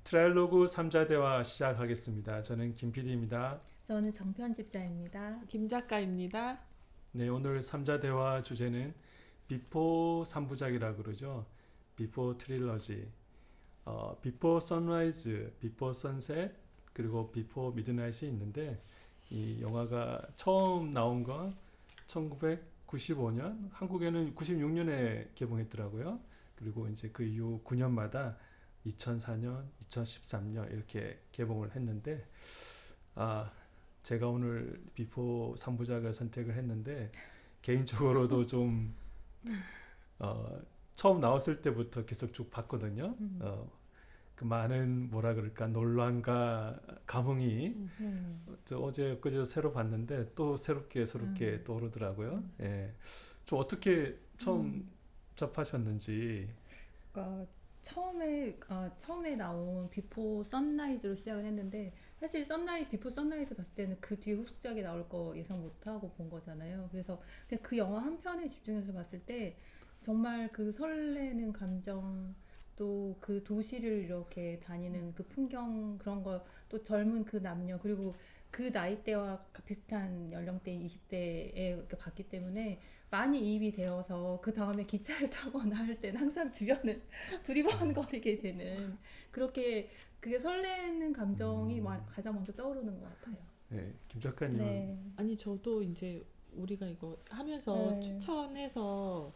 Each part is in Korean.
트라이로그 3자 대화 시작하겠습니다. 저는 김 PD입니다. 저는 정편집자입니다. 김 작가입니다. 네, 오늘 3자 대화 주제는 비포 3부작이라고 그러죠. 비포 트릴러지, 비포 선라이즈, 비포 선셋, 그리고 비포 미드나잇이 있는데 이 영화가 처음 나온 건 1995년, 한국에는 96년에 개봉했더라고요. 그리고 이제 그 이후 9년마다 2004년, 2013년 이렇게 개봉을 했는데 제가 오늘 비포 3부작을 선택을 했는데 개인적으로도 좀 처음 나왔을 때부터 계속 쭉 봤거든요. 그 많은 뭐라 그럴까 논란과 감흥이 어제 엊그제 새로 봤는데 또 새롭게 떠오르더라고요. 예. 좀 어떻게 처음 접하셨는지. 그러니까 처음에 나온 비포 선라이즈로 시작을 했는데 사실 비포 선라이즈 봤을 때는 그 뒤에 후속작이 나올 거 예상 못하고 본 거잖아요. 그래서 그냥 그 영화 한 편에 집중해서 봤을 때 정말 그 설레는 감정, 또 그 도시를 이렇게 다니는 그 풍경, 그런 거, 또 젊은 그 남녀, 그리고 그 나이대와 비슷한 연령대 20대에 이렇게 봤기 때문에 많이 이입이 되어서 그 다음에 기차를 타거나 할 때는 항상 주변을 두리번거리게 되는, 그렇게 그게 설레는 감정이 가장 먼저 떠오르는 것 같아요. 네, 김 작가님은. 네. 아니 저도 이제 우리가 이거 하면서 네. 추천해서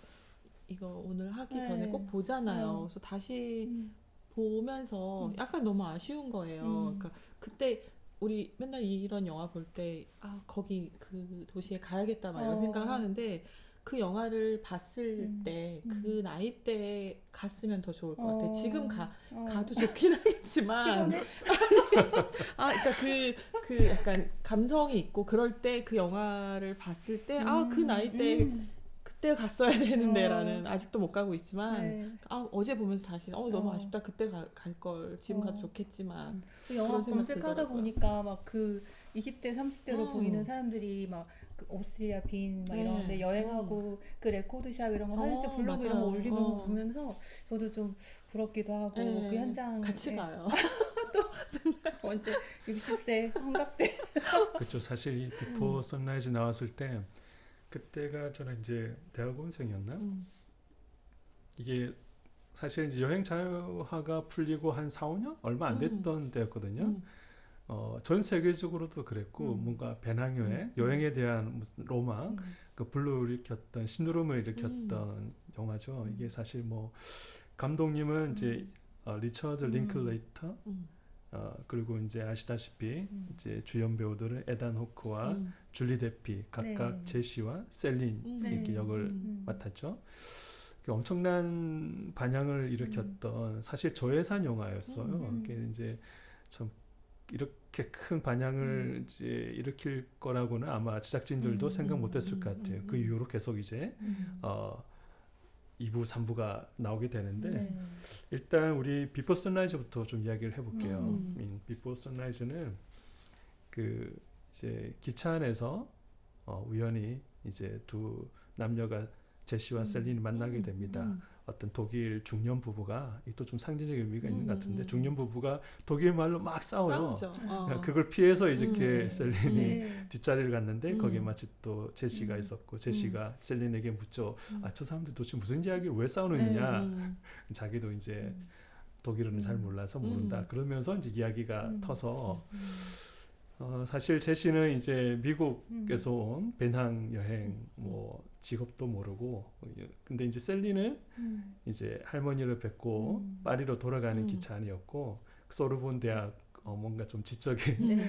이거 오늘 하기 네. 전에 꼭 보잖아요. 그래서 다시 보면서 약간 너무 아쉬운 거예요. 그러니까 그때 우리 맨날 이런 영화 볼 때 거기 그 도시에 가야겠다 막 이런 생각을 하는데 그 영화를 봤을 때 그 나이 때 갔으면 더 좋을 것 같아요. 지금 가도 좋긴 하겠지만 그러니까 그 약간 감성이 있고 그럴 때 그 영화를 봤을 때 그 나이 때 그때 갔어야 되는데라는 아직도 못 가고 있지만 네. 어제 보면서 다시 너무 아쉽다. 그때 갈 걸 지금 가도 좋겠지만 그 영화 그런 생각 검색하다 들더라고요. 보니까 막 그 20대 30대로 보이는 사람들이 막 그 오스트리아 빈 막 이런 데 여행하고 그 레코드샵 이런 거 사진집 블로그 이런 거 맞아요. 올리는 거 보면서 저도 좀 부럽기도 하고 그 현장 같이 가요. 언제 60세 환갑 때 그렇죠. 사실 이 비포 선라이즈 나왔을 때 그때가 저는 이제 대학원생이었나? 이게 사실 이제 여행 자유화가 풀리고 한 4, 5년? 얼마 안 됐던 때였거든요. 전 세계적으로도 그랬고 뭔가 배낭여행, 여행에 대한 무슨 로망, 그 불러일으켰던 신드롬을 일으켰던 영화죠. 이게 사실 뭐 감독님은 이제 리처드 링클레이터, 그리고 이제 아시다시피 이제 주연 배우들은 에단 호크와 줄리 데피 각각 제시와 셀린 이렇게 역을 맡았죠. 엄청난 반향을 일으켰던 사실 저예산 영화였어요. 그게 이제 참 이렇게 큰 반향을 이제 일으킬 거라고는 아마 제작진들도 생각 못했을 것 같아요. 그 이후로 계속 이제 2부, 3부가 나오게 되는데 일단 우리 비포 선라이즈부터 좀 이야기를 해볼게요. 비포 선라이즈는 그 이제 기차 안에서 우연히 이제 두 남녀가 제시와 셀린이 만나게 됩니다. 어떤 독일 중년 부부가 또 좀 상징적인 의미가 있는 것 같은데 중년 부부가 독일 말로 막 싸워요. 그걸 피해서 이렇게 셀린이 뒷자리를 갔는데 거기에 마치 또 제시가 있었고 제시가 셀린에게 묻죠. 저 사람들 도대체 무슨 이야기를 왜 싸우느냐. 자기도 이제 독일어는 잘 몰라서 모른다. 그러면서 이제 이야기가 터서 사실 제시는 이제 미국에서 온 배낭 여행 뭐 직업도 모르고 근데 이제 셀리는 이제 할머니를 뵙고 파리로 돌아가는 기차 안이었고 소르본 대학 뭔가 좀 지적인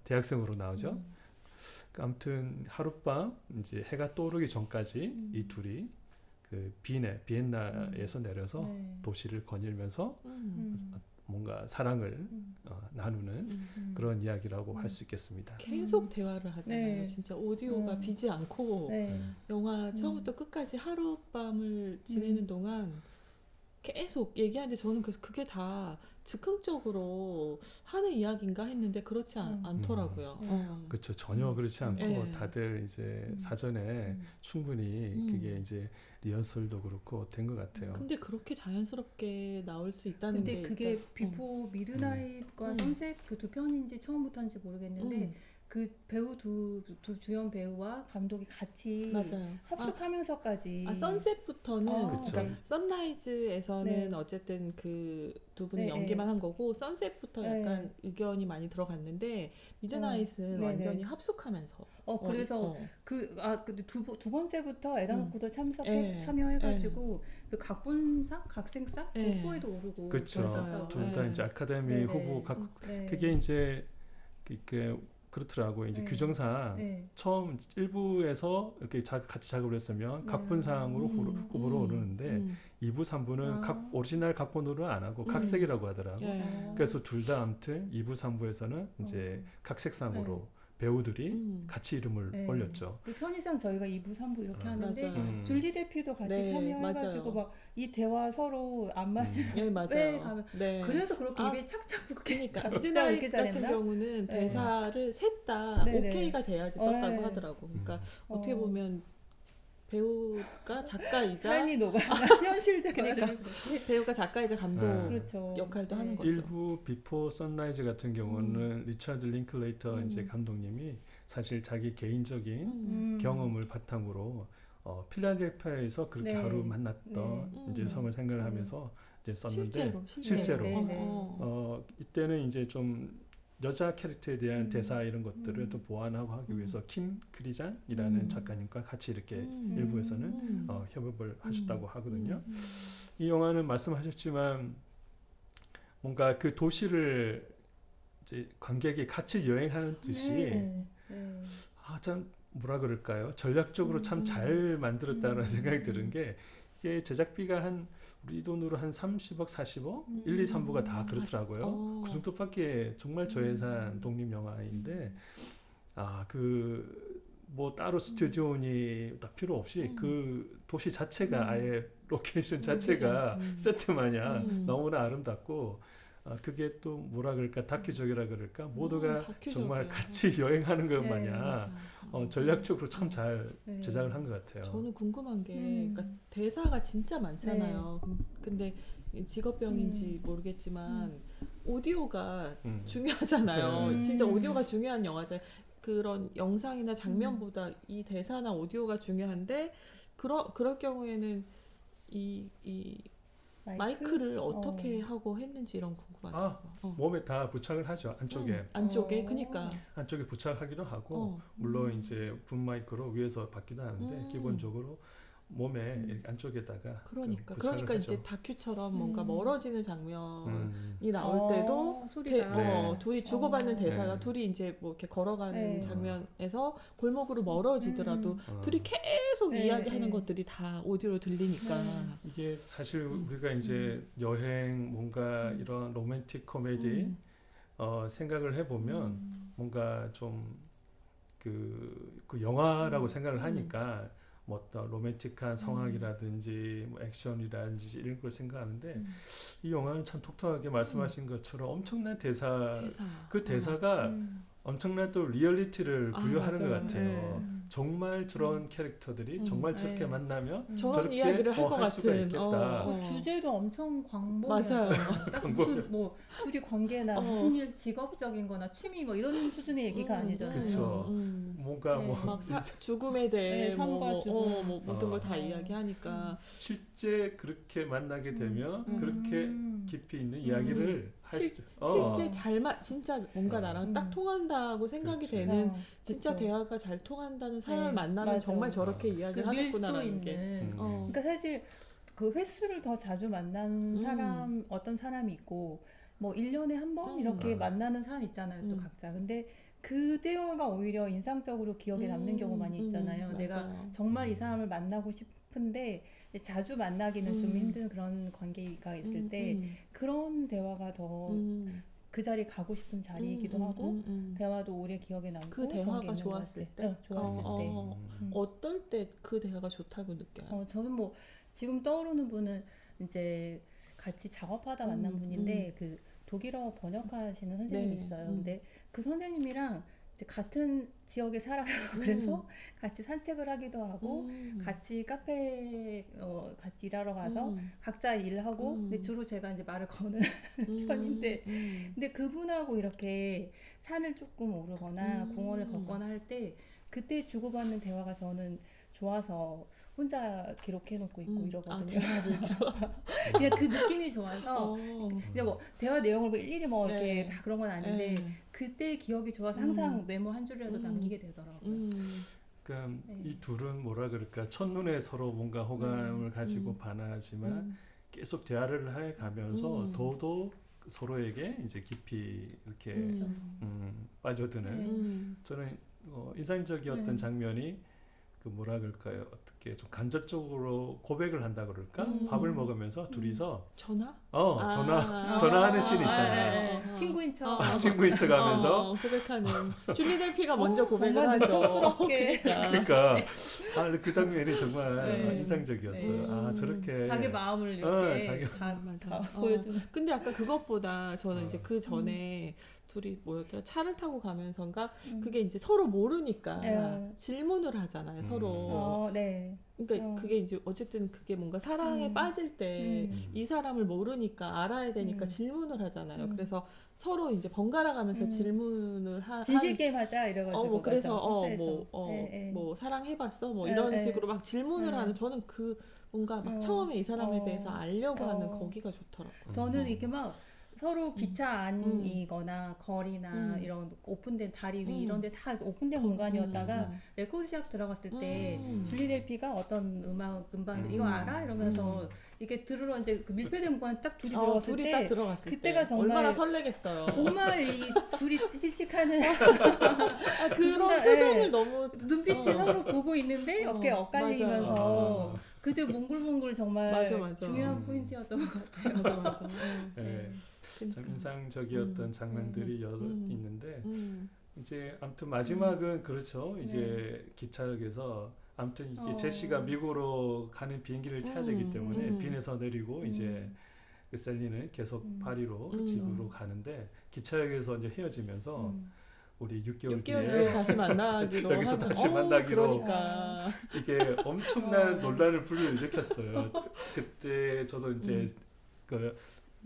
대학생으로 나오죠. 아무튼 하룻밤 이제 해가 떠오르기 전까지 이 둘이 그 비엔나에서 내려서 도시를 거닐면서 뭔가 사랑을 나누는 그런 이야기라고 할 수 있겠습니다. 계속 대화를 하잖아요. 진짜 오디오가 비지 않고 영화 처음부터 끝까지 하룻밤을 지내는 동안 계속 얘기하는데 저는 그래서 그게 다 즉흥적으로 하는 이야기인가 했는데 그렇지 않더라고요. 그렇죠. 전혀 그렇지 않고 네. 다들 이제 사전에 충분히 그게 이제 리허설도 그렇고 된 것 같아요. 근데 그렇게 자연스럽게 나올 수 있다는 근데 게 그게 일단, 비포 미드나잇과 선셋 그 두 편인지 처음부터인지 모르겠는데 그 배우 두 주연 배우와 감독이 같이 맞아요. 합숙하면서까지 선셋부터는 그쵸. 그러니까 선라이즈에서는 네. 어쨌든 그 두 분이 네, 연기만 한 거고 선셋부터 네. 약간 의견이 많이 들어갔는데 미드나잇은 네, 완전히 네. 합숙하면서 그래서 근데 두 번째부터 에다노크도 참여해가지고 그 각본상, 각색상, 네. 후보에도 오르고 그렇죠. 맞아요. 둘 다 네. 이제 아카데미 네, 후보 네. 그게 이제 그렇더라고요. 이제 네. 규정상 네. 처음 1부에서 이렇게 같이 작업을 했으면 각본상으로 후보로 오르는데 2부, 3부는 오리지널 각본으로 안 하고 각색이라고 하더라고요. 네. 그래서 둘 다 아무튼 2부, 3부에서는 이제 각색상으로 배우들이 같이 이름을 올렸죠. 그 편의상 저희가 2부, 3부 이렇게 하는데 맞아요. 줄리 델피도 같이 네, 참여해가지고 맞아요. 막 이 대화 서로 안 맞으면 네, 맞아요. 네. 그래서 그렇게 입에 착착 붙게 그러니까 각자 미드나잇 이렇게 같은 잘했나? 경우는 네. 대사를 셋 다 네네. 오케이가 돼야지 썼다고 네. 하더라고. 그러니까 어떻게 보면 배우가 작가이자 삶이 녹아 현실 대화를 그러니까 배우가 작가이자 감독 그렇죠. 역할도 하는 거죠. 일부 비포 선라이즈 같은 경우는 리처드 링클레이터 이제 감독님이 사실 자기 개인적인 경험을 바탕으로 필라델피아에서 그렇게 네. 하루 만났던 이제 성을 생각을 하면서 이제 썼는데 실제로. 네, 네. 이때는 이제 좀 여자 캐릭터에 대한 대사 이런 것들을 또 보완하고 하기 위해서 킴 크리잔이라는 작가님과 같이 이렇게 일부에서는 협업을 하셨다고 하거든요. 이 영화는 말씀하셨지만 뭔가 그 도시를 이제 관객이 같이 여행하는 듯이 참 뭐라 그럴까요? 전략적으로 참 잘 만들었다는 생각이 드는 게 이게 제작비가 한 우리 돈으로 한 30억, 40억, 1, 2, 3부가 다 그렇더라고요. 그 정도밖에 정말 저예산 독립 영화인데 뭐 따로 스튜디오니 딱 필요 없이 그 도시 자체가 아예 로케이션 자체가 세트 마냥 너무나 아름답고 그게 또 뭐라 그럴까 다큐적이라 그럴까 모두가 정말 같이 여행하는 것 마냥 전략적으로 참 잘 제작을 한 것 같아요. 저는 궁금한 게 그러니까 대사가 진짜 많잖아요. 근데 직업병인지 모르겠지만 오디오가 중요하잖아요. 진짜 오디오가 중요한 영화잖아요. 그런 영상이나 장면보다 이 대사나 오디오가 중요한데 그럴 경우에는 이 마이크를 어떻게 하고 했는지 이런 궁금하더라고요. 몸에 다 부착을 하죠. 안쪽에. 안쪽에 그러니까 안쪽에 부착하기도 하고 물론 이제 분 마이크로 위에서 받기도 하는데 기본적으로 몸에 이렇게 안쪽에다가 그러니까 이제 다큐처럼 뭔가 멀어지는 장면이 나올 때도 소리가 둘이 주고받는 대사가 둘이 이제 뭐 이렇게 걸어가는 장면에서 골목으로 멀어지더라도 둘이 계속 이야기하는 것들이 다 오디오로 들리니까 이게 사실 우리가 이제 여행 뭔가 이런 로맨틱 코미디 생각을 해보면 뭔가 좀 그 영화라고 생각을 하니까 뭐 어떤 로맨틱한 상황이라든지 뭐 액션이라든지 이런 걸 생각하는데 이 영화는 참 독특하게 말씀하신 것처럼 엄청난 그 대사가 엄청난 또 리얼리티를 부여하는 것 같아요. 정말 저런 캐릭터들이 정말 저렇게 만나면 저런 이야기를 할 것 할 수가 같은 있겠다. 주제도 엄청 광범위해서 딱 무슨 뭐 둘이 관계나 무슨 일 직업적인 거나 취미 뭐 이런 수준의 얘기가 아니잖아요. 그렇죠. 뭔가 막 죽음에 대해 삶과 죽음 뭐 모든 걸 다 이야기하니까 실제 그렇게 만나게 되면 그렇게 깊이 있는 이야기를 할 수. 실제 진짜 뭔가 나랑 딱 통한다고 생각이 되는 진짜 대화가 잘 통한다는 사람을 만나면 정말 저렇게 이야기를 하겠구나라는 게. 그러니까 사실 그 횟수를 더 자주 만난 사람 어떤 사람이 있고 뭐 1년에 한 번 이렇게 만나는 사람 있잖아요. 또 각자. 근데 그 대화가 오히려 인상적으로 기억에 남는 경우 많이 있잖아요. 내가 정말 이 사람을 만나고 싶은데 자주 만나기는 좀 힘든 그런 관계가 있을 때 그런 대화가 더 그 자리 가고 싶은 자리이기도 하고 대화도 오래 기억에 남고 그 대화가 좋았을 때? 좋았을 때 어떨 때 그 대화가 좋다고 느껴요? 저는 뭐 지금 떠오르는 분은 이제 같이 작업하다 만난 분인데 그 독일어 번역하시는 선생님이 네. 있어요. 근데 그 선생님이랑 이제 같은 지역에 살아요. 그래서 같이 산책을 하기도 하고 같이 카페 같이 일하러 가서 각자 일하고 근데 주로 제가 이제 말을 거는 편인데 근데 그분하고 이렇게 산을 조금 오르거나 공원을 걷거나 할 때 그때 주고받는 대화가 저는 좋아서 혼자 기록해놓고 있고 이러거든요. 대화를 그냥 그 느낌이 좋아서 그냥 뭐 대화 내용을 뭐 일일이 뭐 이렇게 네. 다 그런 건 아닌데 네. 그때 기억이 좋아서 항상 메모 한 줄이라도 남기게 되더라고요. 그러니까 네. 이 둘은 뭐라 그럴까 첫눈에 서로 뭔가 호감을 가지고 반하지만 계속 대화를 해 가면서 더더욱 서로에게 이제 깊이 이렇게 빠져드는 저는 인상적이었던 장면이 그 뭐라 그럴까요? 어떻게 좀 간접적으로 고백을 한다 그럴까? 밥을 먹으면서 둘이서 전화? 전화하는 씬 있잖아요. 네. 친구인 척. 친구인 척 하면서 고백하는 줄리 델피가 먼저 고백을 정말 하죠. 능청스럽게. 그러니까 그 장면이 정말 네. 인상적이었어요. 저렇게 자기 마음을 이렇게 자기 다 맞아. 보여주는. 근데 아까 그것보다 저는 이제 그 전에 둘이 뭐였더라 차를 타고 가면서인가 그게 이제 서로 모르니까 질문을 하잖아요 서로. 네. 그러니까 그게 이제 어쨌든 그게 뭔가 사랑에 빠질 때 이 사람을 모르니까 알아야 되니까 질문을 하잖아요. 그래서 서로 이제 번갈아 가면서 질문을 진실 게임 하자 이래가지고. 뭐 그래서 네. 뭐 사랑해봤어 뭐 이런 식으로 막 질문을 하는 저는 그 뭔가 막 처음에 이 사람에 대해서 알려고 하는 거기가 좋더라고요. 저는 이렇게 막 서로 기차 안이거나 거리나 이런 오픈된 다리 위 이런 데 다 오픈된 공간이었다가 레코드샵 들어갔을 때 줄리 델피가 어떤 음반 이거 알아? 이러면서 이렇게 들으러 이제 그 밀폐된 공간 딱 둘이 들어갔을 둘이 때 딱 들어갔을 그때가 때 정말 얼마나 설레겠어요. 정말 이 둘이 찌직하는 그런 순간, 표정을 너무 눈빛이 서로 보고 있는데 어깨 엇갈리면서 그때 몽글몽글 정말 맞아. 중요한 포인트였던 것 같아요. 맞아. 참 인상적이었던 장면들이 여러 있는데 이제 아무튼 마지막은 그렇죠. 이제 기차역에서 아무튼 이게 제시가 미국으로 가는 비행기를 타야 되기 때문에 빈에서 내리고 이제 그 셀리는 계속 파리로 집으로 가는데 기차역에서 이제 헤어지면서 우리 6개월 뒤에 뒤에 다시 만나기로 여기서 하죠. 다시 만나기로 그러니까 이게 엄청난 논란을 불러일으켰어요. 그때 저도 이제 그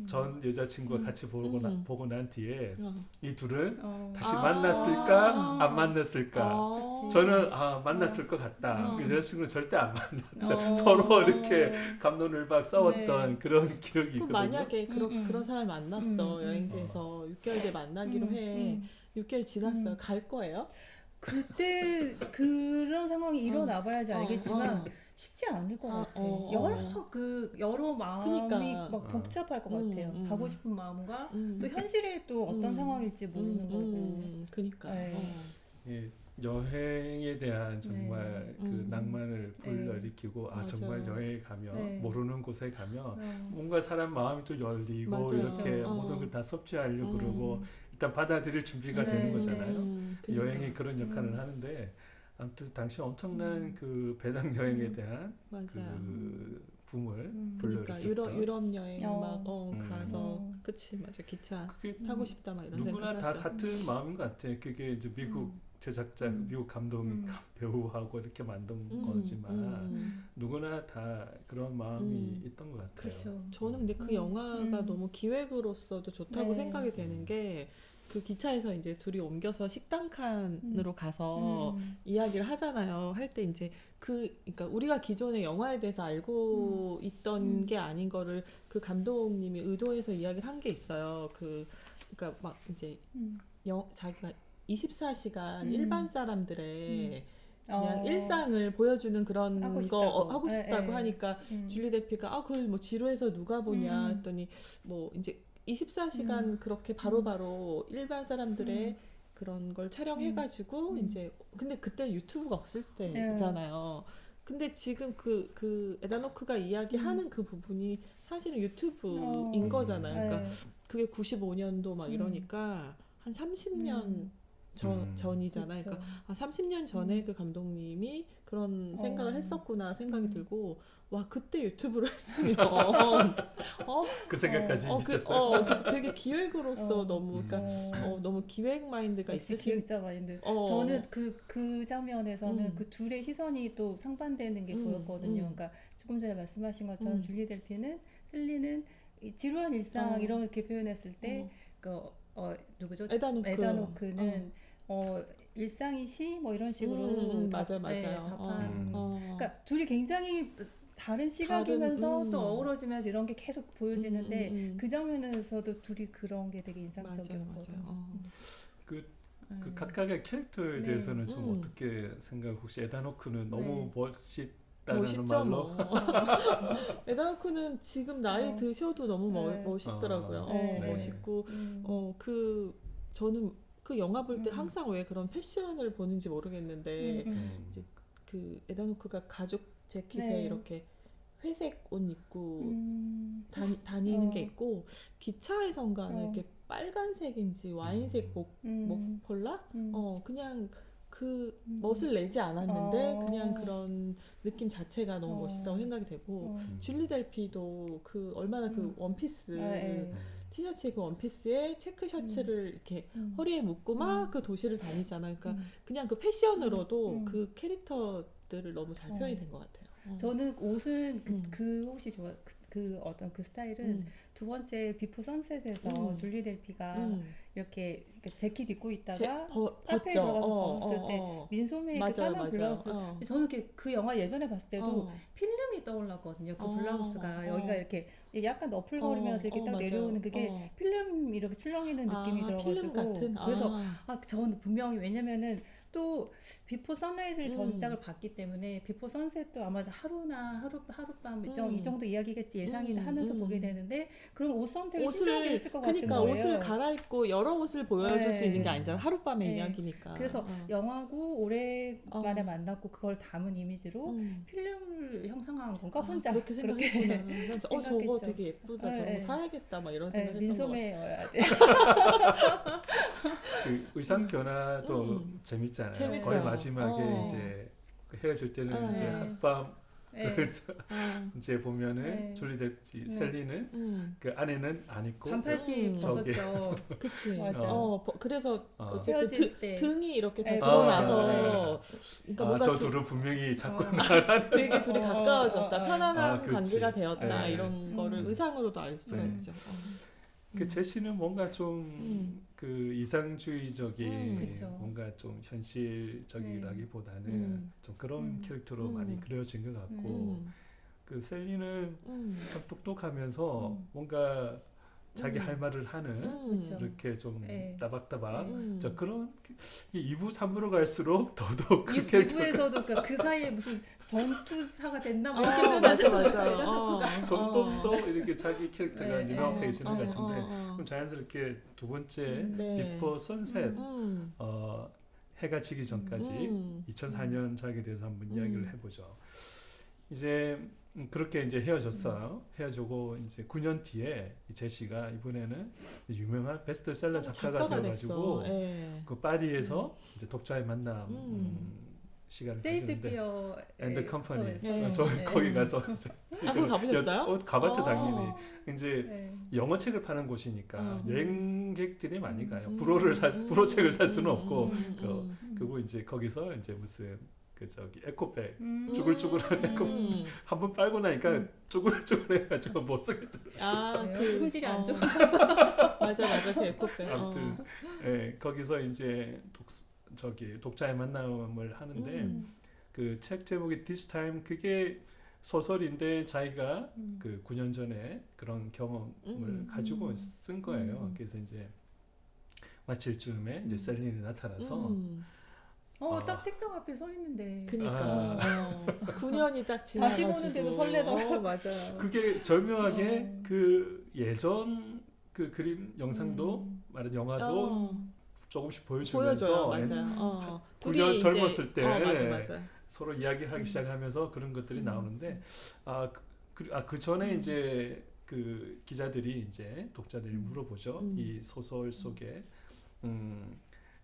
전 여자친구와 같이 보고 난 뒤에 이 둘은 다시 만났을까 안 만났을까 저는 만났을 것 같다. 그 여자친구는 절대 안 만났다. 서로 이렇게 갑론을박 싸웠던 그런 기억이 있거든요. 만약에 그런 사람 만났어 여행지에서 6개월 뒤에 만나기로 해 6개월 지났어요. 갈 거예요? 그때 그런 상황이 일어나 봐야지 알겠지만 쉽지 않을 것 같아요. 여러 마음이 그러니까. 막 복잡할 것 같아요. 가고 싶은 마음과 또 현실에 또 어떤 상황일지 모르는 거고. 그러니까. 예, 여행에 대한 정말 그 낭만을 불러일으키고 정말 여행에 가면 모르는 곳에 가면 뭔가 사람 마음이 또 열리고 이렇게 모든 걸 다 섭취하려고 그러고 일단 받아들일 준비가 되는 거잖아요. 그러니까. 여행이 그런 역할을 하는데 아무튼 당시 엄청난 그 배낭 여행에 대한 그 붐을 그러니까 불러일으켰던 유럽 여행 막 가서 그치 맞아 기차 타고 싶다 막 이런 누구나 다 생각하죠. 같은 마음인 것 같아. 그게 이제 미국 제작자, 미국 감독 배우하고 이렇게 만든 거지만 누구나 다 그런 마음이 있던 것 같아요. 그쵸. 저는 근데 그 영화가 너무 기획으로서도 좋다고 생각이 되는 게 그 기차에서 이제 둘이 옮겨서 식당 칸으로 가서 이야기를 하잖아요. 할 때 이제 그러니까 우리가 기존의 영화에 대해서 알고 있던 게 아닌 거를 그 감독님이 의도해서 이야기를 한 게 있어요. 그러니까 막 이제 자기가 24시간 일반 사람들의 그냥 일상을 보여주는 그런 거 하고 싶다고 하니까 줄리 델피가 그걸 뭐 지루해서 누가 보냐 했더니 뭐 이제 24시간 그렇게 바로바로 일반 사람들의 그런 걸 촬영해가지고 이제 근데 그때 유튜브가 없을 때잖아요. 근데 지금 그 에다노크가 이야기하는 그 부분이 사실은 유튜브인 거잖아요. 그러니까 그게 95년도 막 이러니까 한 30년 전이잖아요. 그러니까 30년 전에 그 감독님이 그런 생각을 했었구나 생각이 들고 와 그때 유튜브를 했으면 그 생각까지 미쳤어요. 그래서 되게 기획으로서 너무 그러니까 너무 기획 마인드가 역시 있으신 기획자 마인드. 저는 그 장면에서는 그 둘의 시선이 또 상반되는 게 보였거든요. 그러니까 조금 전에 말씀하신 것처럼 줄리 델피는 셀리는 이 지루한 일상 이렇게 표현했을 때 누구죠? 에다노크는 일상이시 뭐 이런 식으로 맞아요. 답한. 그러니까 둘이 굉장히 다른 시각이면서 또 어우러지면서 이런 게 계속 보여지는데 그 장면에서도 둘이 그런 게 되게 인상적이었거든요. 그 각각의 캐릭터에 대해서는 좀 어떻게 생각? 혹시 에다노크는 너무 멋있다는 말로? 에다노크는 지금 나이 드셔도 너무 멋있더라고요. 멋있고 저는 그 영화 볼 때 항상 왜 그런 패션을 보는지 모르겠는데 이제 그 에다노크가 가죽 재킷에 이렇게 회색 옷 입고 다니는 게 있고 기차에선가는 이렇게 빨간색인지 와인색 목폴라 그냥 그 멋을 내지 않았는데 그냥 그런 느낌 자체가 너무 멋있다고 생각이 되고 줄리 델피도 그 얼마나 그 원피스 티셔츠에 그 원피스에 체크 셔츠를 이렇게 허리에 묶고 막 그 도시를 다니잖아요. 그러니까 그냥 그 패션으로도 그 캐릭터들을 너무 잘 표현이 된 것 같아요. 저는 옷은 그 옷이 좋아. 그 어떤 그 스타일은 두 번째 비포 선셋에서 줄리 델피가 이렇게 재킷 입고 있다가 카페에 들어가서 벗었을 때 민소매의 그 까만 블라우스. 저는 그 영화 예전에 봤을 때도 필름이 떠올랐거든요. 그 블라우스가 여기가 이렇게 약간 너플거리면서 이렇게 딱 내려오는 그게 필름 이렇게 출렁이는 느낌이 들어가지고 필름 같은? 그래서 저는 분명히 왜냐면은 또 비포 선라이즈를 전작을 봤기 때문에 비포 선셋도 아마 하룻밤 이 정도 이야기겠지 예상이 하면서 보게 되는데 그럼 옷 선택을 신중하게 했을 것 같은 거예요. 옷을 갈아입고 여러 옷을 보여줄 수 있는 게 아니잖아요. 하룻밤의 이야기니까. 그래서 영화고 오랜만에 만났고 그걸 담은 이미지로 필름을 형성한 건가 혼자 그렇게 생각했구나. 저거 되게 예쁘다. 저거 사야겠다. 막 이런 생각했던 거 민소매여야 돼. 그 의상 변화도 재밌잖아요. 재밌어요. 거의 마지막에 이제 헤어질 때는 이제 한밤 그래서 이제 보면은 줄리 델피 셀리는 그 안에는 안 입고 반팔티 벗었죠. 그치. 맞아. 그래서 헤어질 때 등이 이렇게 다 드러나서 그러니까 저 둘은 분명히 자꾸 되게 둘이 가까워졌다. 편안한 관계가 되었다. 네. 이런 거를 의상으로도 알 수가 있죠. 그 제시는 뭔가 좀 그 이상주의적인 그쵸. 뭔가 좀 현실적이라기보다는 좀 그런 캐릭터로 많이 그려진 것 같고 그 셀리는 참 똑똑하면서 뭔가 자기 할 말을 하는 이렇게 좀 따박따박 저 그런 2부 3부로 갈수록 더더욱 그 캐릭터가 2부에서도 그 사이에 무슨 전투사가 됐나 뭐 이렇게 맞아. 점점 더 이렇게 자기 캐릭터가 유명해지는 것 같은데 그럼 자연스럽게 두 번째 비포 선셋 해가 지기 전까지 2004년 작에 대해서 한번 이야기를 해보죠. 이제 그렇게 이제 헤어졌어요. 헤어지고 이제 9년 뒤에 이 제시가 이번에는 유명한 베스트셀러 작가가 되어가지고 그 파리에서 이제 독자의 만남 시간을 가지는데 앤드 컴퍼니 저 거기 가서 거기 가보셨어요? 가봤죠 당연히. 이제 영어 책을 파는 곳이니까 여행객들이 많이 가요. 불어책을 살 수는 없고 그리고 이제 거기서 이제 무슨 그 저기 에코백 쭈글쭈글한 에코백 한 번 빨고 나니까 쭈글쭈글해가지고 못 쓰겠더라고요. 그 품질이 안 좋아. 맞아 그 에코백. 아무튼 거기서 이제 독자의 만남을 하는데 그 책 제목이 This Time 그게 소설인데 자기가 그 9년 전에 그런 경험을 가지고 쓴 거예요. 그래서 이제 마칠 즈음에 이제 셀린이 나타나서 딱 책장 앞에 서 있는데. 그니까 9년이 딱 지나가지고 다시 보는데도 설레더라고. 맞아. 그게 절묘하게 그 예전 그 그림 영상도 말한 영화도 조금씩 보여주면서 맞아요. 9년 젊었을 때 맞아. 서로 이야기를 하기 시작하면서 그런 것들이 나오는데 그 전에 이제 그 기자들이 이제 독자들이 물어보죠. 이 소설 속에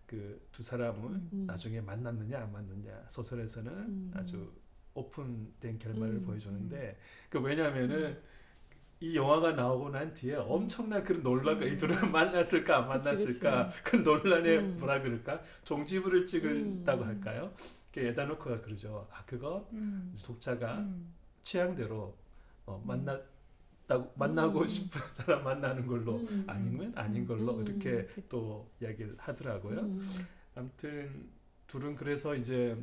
그 두 사람은 나중에 만났느냐 안 만났느냐 소설에서는 아주 오픈된 결말을 보여주는데 그 왜냐하면은 이 영화가 나오고 난 뒤에 엄청난 그런 논란가 이 둘은 만났을까 안 만났을까 그 논란에 뭐라 그럴까 종지부를 찍었다고 할까요? 그 에다노크가 그러죠. 아 그거 독자가 취향대로 만나고 싶은 사람 만나는 걸로 아니면 아닌 걸로 이렇게 또 이야기를 하더라고요. 아무튼 둘은 그래서 이제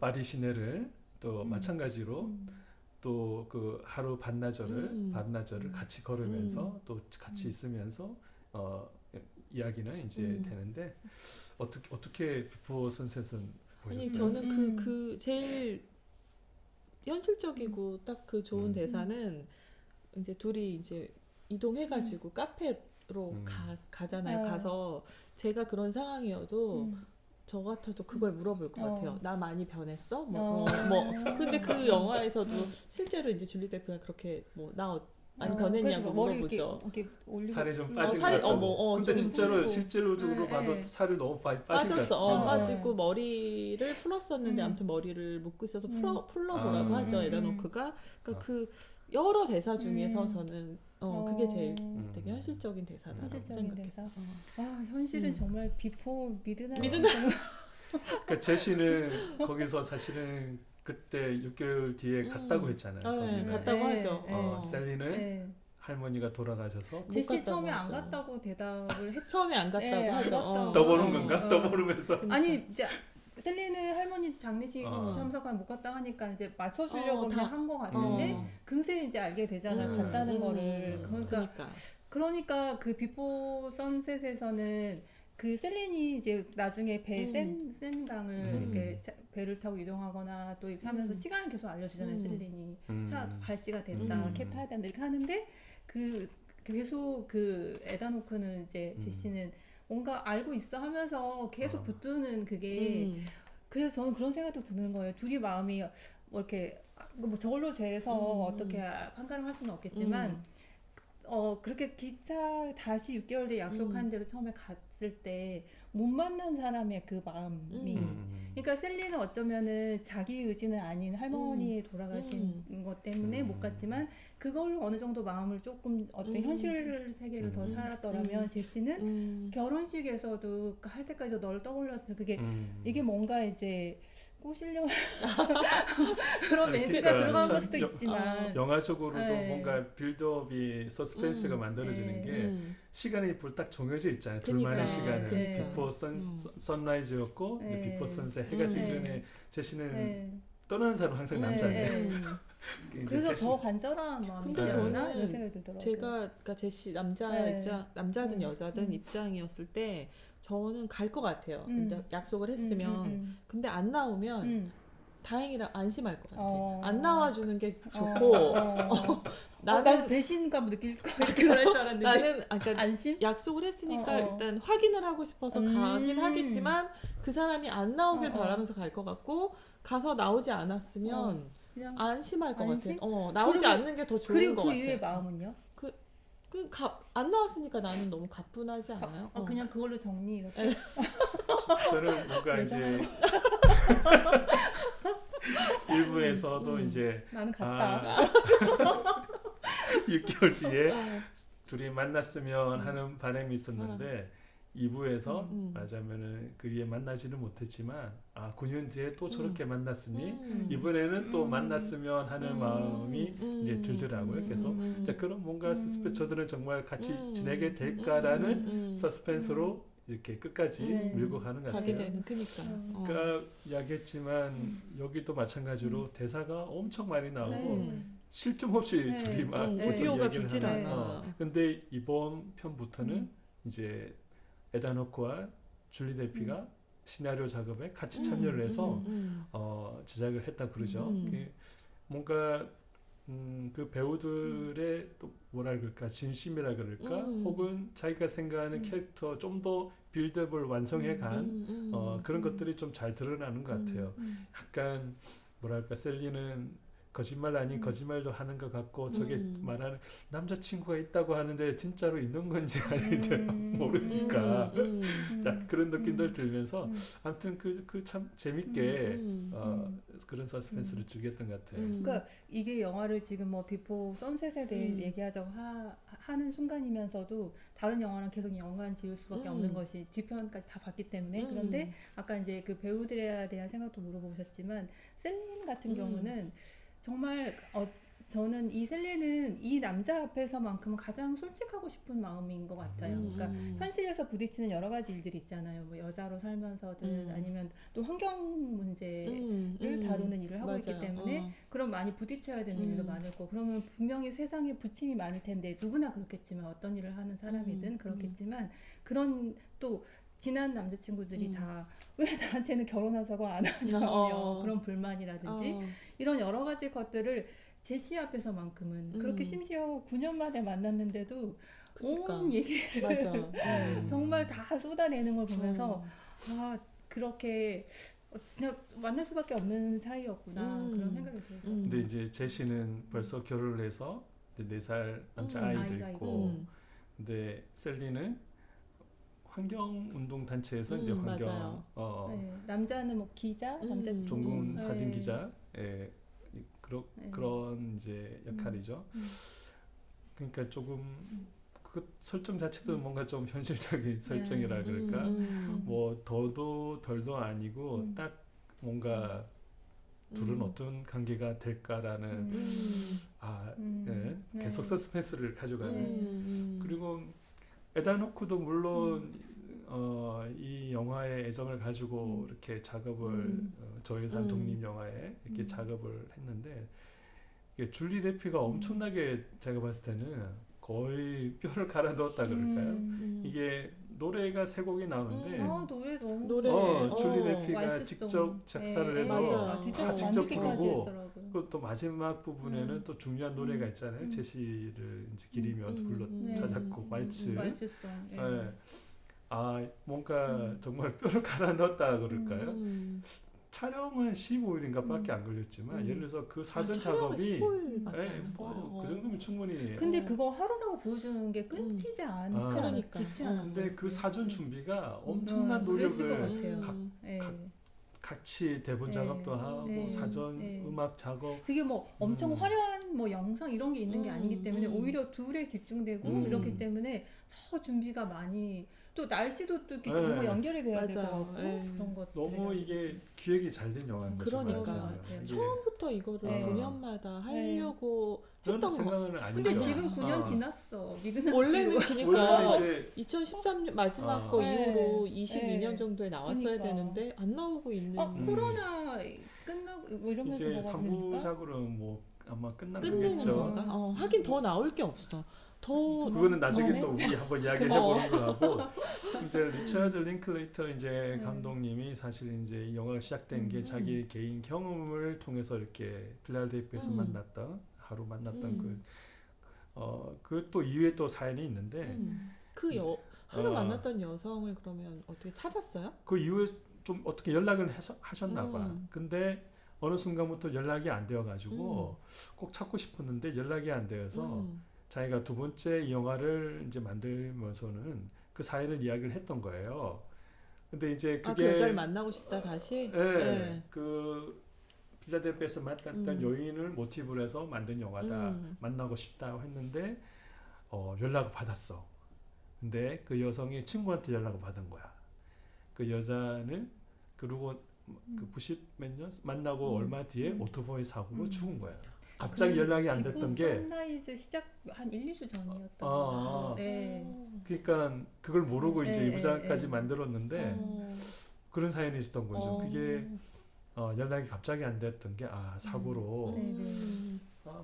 파리 시내를 또 마찬가지로 또 그 하루 반나절을 같이 걸으면서 또 같이 있으면서 이야기는 이제 되는데 어떻게 비포 선셋은 보셨어요? 아니 저는 그 제일 현실적이고 딱 그 좋은 대사는 이제 둘이 이제 이동해가지고 카페로 가잖아요. 가서 제가 그런 상황이어도 저 같아도 그걸 물어볼 것 같아요. 나 많이 변했어? 근데 그 영화에서도 실제로 이제 줄리 데프가 그렇게 나 많이 변했냐고 물어보죠. 살이 좀 빠진 것 같다고. 근데 진짜로 실제로적으로 봐도 살을 너무 빠진 것 같아요. 빠지고 머리를 풀었었는데 아무튼 머리를 묶고 있어서 풀러보라고 하죠. 에다노크가. 그러니까 그 여러 대사 중에서 저는 그게 제일 되게 현실적인 대사다라고 생각했어요. 현실은 정말 비포 미드나잇. 그러니까 제시는 거기서 사실은 그때 6개월 뒤에 갔다고 했잖아요. 갔다고 하죠. 셀리는 할머니가 돌아가셔서 제시 처음에 안 갔다고 대답을 했죠. 처음에 안 갔다고 하죠. 더 보는 건가? 더 모르면서. 아니 이제 셀리는 할머니 장례식 참석한 못 갔다 하니까 이제 맞춰주려고 그냥 한 거 같은데 금세 이제 알게 되잖아 갔다는 거를. 그러니까 그 비포 선셋에서는 그 셀린이 이제 나중에 배 센 강을 이렇게 배를 타고 이동하거나 또 이렇게 하면서 시간을 계속 알려주잖아요. 셀린이 차 갈 시가 됐다, 캡 타야 된다 이렇게 하는데 그 계속 그 에다노크는 이제 제시는 뭔가 알고 있어 하면서 계속 붙드는 그게 그래서 저는 그런 생각도 드는 거예요. 둘이 마음이 뭐 이렇게 뭐 저걸로 재서 어떻게 판가름할 수는 없겠지만 그렇게 기차 다시 6개월 뒤에 약속한 대로 처음에 갔을 때 못 만난 사람의 그 마음이 그러니까 셀리는 어쩌면은 자기 의지는 아닌 할머니 돌아가신 것 때문에 못 갔지만 그걸로 어느 정도 마음을 조금 어떤 현실 세계를 더 살았더라면 제시는 결혼식에서도 할 때까지도 널 떠올렸어요. 그게 이게 뭔가 이제 꼬시려 그런 멘트가 들어간 걸 수도 있지만 영화적으로도 뭔가 빌드업이 서스펜스가 만들어지는 게 시간이 딱 정해져 있잖아요. 둘만의 시간은 비포 선라이즈였고 비포 선셋 해가 지기 전에 제시는 떠나는 사람 항상 남자예요. 그래서 더 간절한 마음이 들었나 이런 생각이 들더라고요. 제가 그러니까 제시 남자든 여자든 입장이었을 때 저는 갈 것 같아요. 근데 약속을 했으면 근데 안 나오면 다행이라 안심할 것 같아요. 안 나와주는 게 좋고 나는 배신감 느낄 거 이렇게 말할 줄 알았는데 나는 그러니까 안심? 약속을 했으니까 일단 확인을 하고 싶어서 가긴 하겠지만 그 사람이 안 나오길 바라면서 갈 것 같고 가서 나오지 않았으면 안심할 것 같아요. 나오지 않는 게 더 좋은 것 같아요. 그리고 그 이후의 마음은요? 안 나왔으니까 나는 너무 가뿐하지 않아요? 그냥 그걸로 정리 이렇게. 저는 뭔가 이제 일부에서도 이제 나는 갔다. 6개월 뒤에 둘이 만났으면 하는 바람이 있었는데 2부에서 말하자면은 그 위에 만나지는 못했지만 9년 뒤에 또 저렇게 만났으니 이번에는 또 만났으면 하는 마음이 이제 들더라고요. 그래서 이제 그런 뭔가 서스펜스 저들은 정말 같이 지내게 될까라는 서스펜스로 이렇게 끝까지 밀고 가는 것 같아요. 그러니까 이야기했지만 여기도 마찬가지로 대사가 엄청 많이 나오고 쉴 틈 없이 둘이 막 계속 이야기를 하는. 근데 이번 편부터는 이제 에다노크와 줄리 데피가 시나리오 작업에 같이 참여를 해서 제작을 했다 그러죠. 뭔가 그 배우들의 또 뭐라 그럴까 진심이라 그럴까 혹은 자기가 생각하는 캐릭터 좀 더 빌드업을 완성해 간 그런 것들이 좀 잘 드러나는 것 같아요. 약간 뭐랄까 셀리는 거짓말 아닌 거짓말도 하는 것 같고 저게 말하는 남자친구가 있다고 하는데 진짜로 있는 건지 아닌지 모르니까 자 그런 느낌들 들면서 아무튼 그 참 재밌게 그런 서스펜스를 즐겼던 것 같아요. 그러니까 이게 영화를 지금 뭐 비포 선셋에 대해 얘기하자고 하는 순간이면서도 다른 영화랑 계속 연관 지을 수밖에 없는 것이 뒤편까지 다 봤기 때문에 그런데 아까 이제 그 배우들에 대한 생각도 물어보셨지만 셀린 같은 경우는 정말 저는 이 셀린은 이 남자 앞에서만큼은 가장 솔직하고 싶은 마음인 것 같아요. 그러니까 현실에서 부딪히는 여러 가지 일들이 있잖아요. 뭐 여자로 살면서든 아니면 또 환경 문제를 다루는 일을 하고 맞아요. 있기 때문에 그럼 많이 부딪혀야 되는 일도 많을 거고 그러면 분명히 세상에 부침이 많을 텐데 누구나 그렇겠지만 어떤 일을 하는 사람이든 그렇겠지만 그런 또 지난 남자친구들이 다 왜 나한테는 결혼하자고 안 하냐며 그런 불만이라든지 이런 여러 가지 것들을 제시 앞에서만큼은 그렇게 심지어 9년 만에 만났는데도 그러니까. 온 얘기를 맞아. 정말 다 쏟아내는 걸 보면서 아 그렇게 그냥 만날 수밖에 없는 사이였구나 그런 생각이 들어요. 근데 이제 제시는 벌써 결혼을 해서 4살 남자 아이도 있고 근데 셀리는 환경운동 단체에서 이제 환경 네, 남자는 뭐 기자, 남자친구, 종군 사진 네. 기자, 그런 이제 역할이죠. 그러니까 조금 그 설정 자체도 뭔가 좀 현실적인 설정이라 그럴까, 뭐 더도 덜도 아니고 딱 뭔가 둘은 어떤 관계가 될까라는 계속 서스펜스를 가져가는. 그리고 에단 호크도 물론 이 영화에 애정을 가지고 이렇게 작업을 저예산 독립 영화에 이렇게 작업을 했는데 이게 줄리 데피가 엄청나게 제가 봤을 때는 거의 뼈를 갈아 넣었다 그럴까요? 이게 노래가 3곡이 나오는데 노래 너무 줄리 데피가 왈츠송. 직접 작사를 해서 맞아. 진짜 직접 만들기까지 부르고 했더라고요. 또 마지막 부분에는 또 중요한 노래가 있잖아요. 제시를 이제 기리며 불러 자작곡 왈츠. 왈츠송. 예. 아 뭔가 정말 뼈를 갈아 넣었다 그럴까요? 촬영은 15일인가 밖에 안 걸렸지만 예를 들어서 그 사전 작업이 그 정도면 충분히 근데 그거 하루라고 보여주는 게 끊기지 않지 그러니까. 좋지 않았어요. 근데 그 사전 준비가 엄청난 그랬을 것 노력을 같아요. 같이 대본 작업도 하고 사전 음악 작업 그게 뭐 엄청 화려한 뭐 영상 이런 게 있는 게 아니기 때문에 오히려 둘에 집중되고 이렇기 때문에 더 준비가 많이 또 날씨도 또 이렇게 뭔가 연결이 돼야 될 것 같고 그런 것들 너무 이게 기획이 잘 된 영화인 거죠. 그러니까 처음부터 이거를 9년마다 하려고 했던 거. 생각은 아니죠. 근데 지금 9년 지났어. 원래는 그러니까 이제 2013년 마지막 거 이후로 22년 정도에 나왔어야 되는데 안 나오고 있는. 코로나 끝나고 뭐 이러면서 이제 뭐가 3부작으로 뭐 아마 끝내는 끝나겠죠. 건가? 하긴 더 나올 게 없어. 더 그거는 나중에 또 우리 한번 이야기를 해보는 거하고 이제 리처드 링클레이터 이제 감독님이 사실 이제 이 영화가 시작된 게 자기 개인 경험을 통해서 이렇게 필라델피아에서 만났던 하루 만났던 그 또 이후에 또 사연이 있는데 하루 만났던 여성을 그러면 어떻게 찾았어요? 그 이후에 좀 어떻게 연락을 하셨나 봐. 근데 어느 순간부터 연락이 안 되어가지고 꼭 찾고 싶었는데 연락이 안 되어서 자기가 2번째 이 영화를 이제 만들면서는 그 사연을 이야기를 했던 거예요. 근데 이제 그게 그 여자를 만나고 싶다 다시? 그 필라델피아에서 만났던 여인을 모티브로 해서 만든 영화다. 만나고 싶다 했는데 연락을 받았어. 근데 그 여성이 친구한테 연락을 받은 거야. 그 여자는 그리고 그 90 몇 년 만나고 얼마 뒤에 오토바이 사고로 죽은 거야. 갑자기 연락이 안 됐던 게 선라이즈 시작 한 1, 2주 전이었던 거예요. 그러니까 그걸 모르고 이제 2부작까지 만들었는데 그런 사연이 있었던 거죠. 그게 연락이 갑자기 안 됐던 게 사고로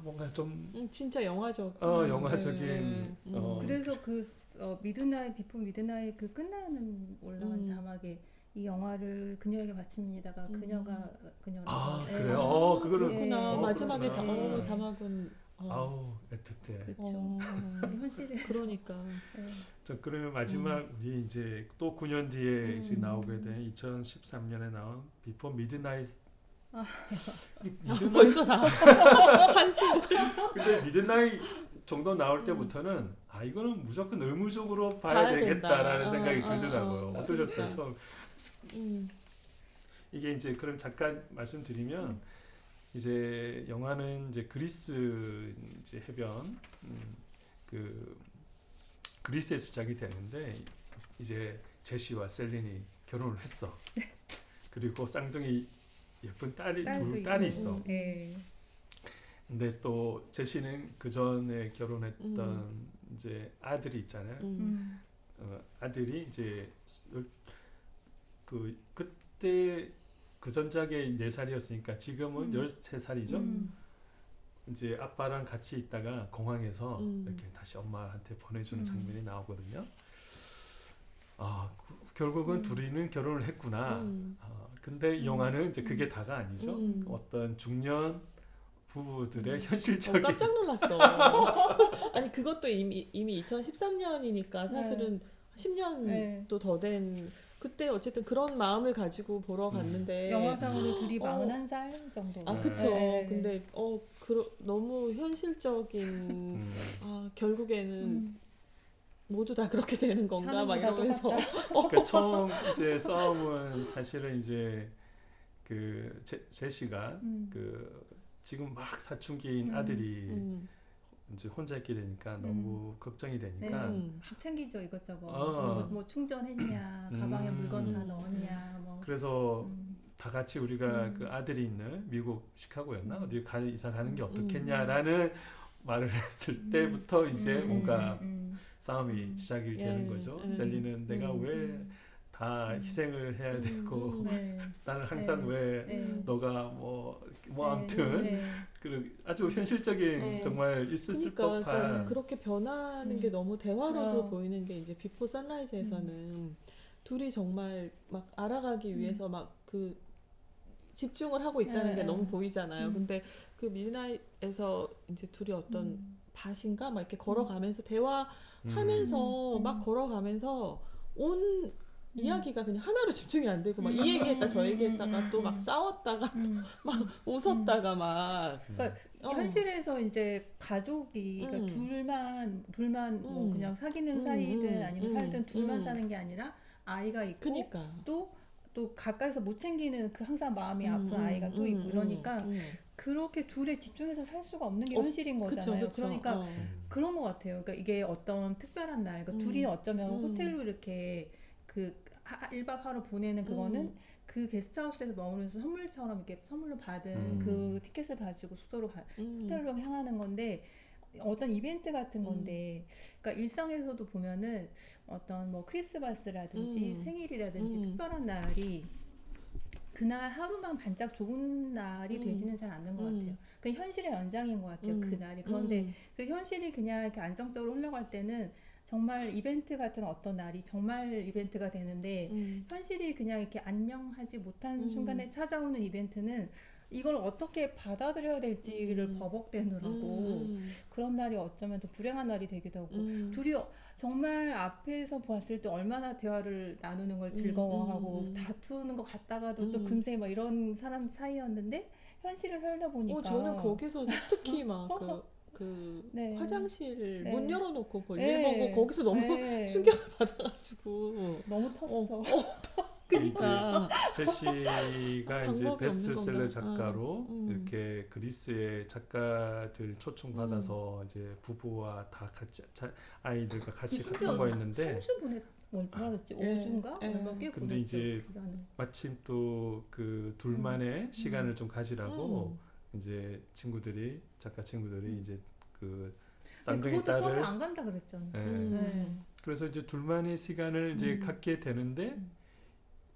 뭔가 좀 진짜 영화적 영화적인 그래서 그 미드나잇 비포 미드나잇 그 끝나는 올라간 자막에 이 영화를 그녀에게 바칩니다가 그녀가 그녀라고. 그래요? 그거는 그렇구나. 마지막에 자막은 아우 애틋해. 그렇죠. 현실에 그러니까. 자 그러면 마지막 우리 이제 또 9년 뒤에 이제 나오게 된 2013년에 나온 비포 미드나잇 이 아, 미드나잇 벌써 다 한숨. 근데 미드나잇 정도 나올 때부터는 아 이거는 무조건 의무적으로 봐야 봐야 되겠다라는 된다. 생각이 들더라고요. 어떠셨어요? 그러니까. 처음 이게 이제 그럼 잠깐 말씀드리면 이제 영화는 이제 그리스 이제 해변 그 그리스에서 시작이 되는데 이제 제시와 셀린이 결혼을 했어. 그리고 쌍둥이 예쁜 딸이 둘 딸이 있어. 네. 근데 또 제시는 그 전에 결혼했던 이제 아들이 있잖아요. 아들이 이제 그때 그 전작에 4살이었으니까 지금은 13살이죠. 이제 아빠랑 같이 있다가 공항에서 이렇게 다시 엄마한테 보내주는 장면이 나오거든요. 아 결국은 둘이는 결혼을 했구나. 근데 이 영화는 이제 그게 다가 아니죠. 어떤 중년 부부들의 현실적인 깜짝 놀랐어. 아니 그것도 이미 2013년이니까 사실은 10년도 더 된 그때 어쨌든 그런 마음을 가지고 보러 갔는데 영화상으로 둘이 41살 정도. 아 그쵸. 네. 근데 너무 현실적인 결국에는 모두 다 그렇게 되는 건가 막 이러면서 그러니까 처음 이제 싸움은 사실은 이제 그 제시가 그 지금 막 사춘기인 아들이 이제 혼자 있게 되니까 너무 걱정이 되니까 막 챙기죠 이것저것. 뭐 충전했냐, 가방에 물건 다 넣었냐. 뭐. 그래서 다 같이 우리가 그 아들이 있는 미국 시카고였나 어디 이사 가는 게 어떻겠냐라는 말을 했을 때부터 이제 뭔가 싸움이 시작이 되는 거죠. 셀리는 내가 왜 다 희생을 해야 되고 나는 항상 왜 너가 뭐 아무튼 그리고 아주 현실적인 정말 있을 법한 그러니까 그렇게 변하는 게 너무 대화로도 보이는 게 이제 비포 선라이즈에서는 둘이 정말 막 알아가기 위해서 막 그 집중을 하고 있다는 게 너무 보이잖아요. 근데 그 미드나잇에서 이제 둘이 어떤 밭인가 막 이렇게 걸어가면서 대화하면서 막 걸어가면서 온 이야기가 그냥 하나로 집중이 안 되고 막 이 얘기했다 저 얘기했다가 또 막 싸웠다가 또 막 웃었다가 막 그러니까 현실에서 이제 가족이 그러니까 둘만 뭐 그냥 사귀는 사이든 아니면 살든 둘만 사는 게 아니라 아이가 있고 그니까. 또 가까이서 못 챙기는 그 항상 마음이 아픈 아이가 또 있고 이러니까 그렇게 둘에 집중해서 살 수가 없는 게 현실인 거잖아요. 그쵸. 그러니까 그런 것 같아요. 그러니까 이게 어떤 특별한 날, 그러니까 둘이 어쩌면 호텔로 이렇게 그 1박 하루 보내는 그거는 그 게스트하우스에서 머무르면서 선물처럼 이렇게 선물로 받은 그 티켓을 가지고 숙소로 호텔로 향하는 건데 어떤 이벤트 같은 건데 그러니까 일상에서도 보면은 어떤 뭐 크리스마스라든지 생일이라든지 특별한 날이 그날 하루만 반짝 좋은 날이 되지는 잘 않는 것 같아요. 그 현실의 연장인 것 같아요. 그 날이. 그런데 그 현실이 그냥 이렇게 안정적으로 흘러갈 때는 정말 이벤트 같은 어떤 날이 정말 이벤트가 되는데 현실이 그냥 이렇게 안녕하지 못한 순간에 찾아오는 이벤트는 이걸 어떻게 받아들여야 될지를 버벅대느라고 그런 날이 어쩌면 더 불행한 날이 되기도 하고 둘이 정말 앞에서 봤을 때 얼마나 대화를 나누는 걸 즐거워하고 다투는 것 같다가도 또 금세 막 이런 사람 사이였는데 현실을 살다 보니까 저는 거기서 특히 막 네. 화장실 네. 문 열어놓고 볼일 네. 보고 거기서 너무 충격을 받아가지고 너무 텄어. 이제 제시가 이제 방법이 베스트셀러 없는 건가? 작가로 이렇게 그리스의 작가들 초청받아서 이제 부부와 다 같이 아이들과 같이 갔던 거였는데 3주 보냈 뭐라 그랬지? 5주인가? 꽤 근데 보냈죠, 이제 기간을. 마침 또 그 둘만의 시간을 좀 가지라고 이제 작가 친구들이 이제 그 근데 쌍둥이 그것도 처음에 딸을 안 간다 그랬잖아. 그래서 이제 둘만의 시간을 이제 갖게 되는데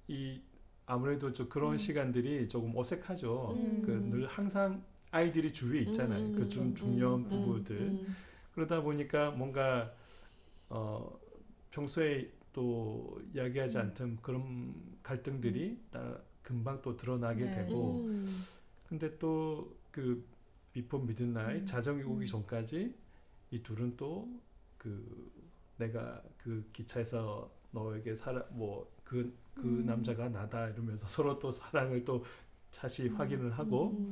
이 아무래도 좀 그런 시간들이 조금 어색하죠. 그 늘 항상 아이들이 주위에 있잖아요. 그 중년 부부들. 그러다 보니까 뭔가 평소에 또 이야기하지 않던 그런 갈등들이 금방 또 드러나게 되고 근데 또 그 비포 미드나잇 자정이 오기 전까지 이 둘은 또 그 내가 그 기차에서 너에게 그 남자가 나다 이러면서 서로 또 사랑을 또 다시 확인을 하고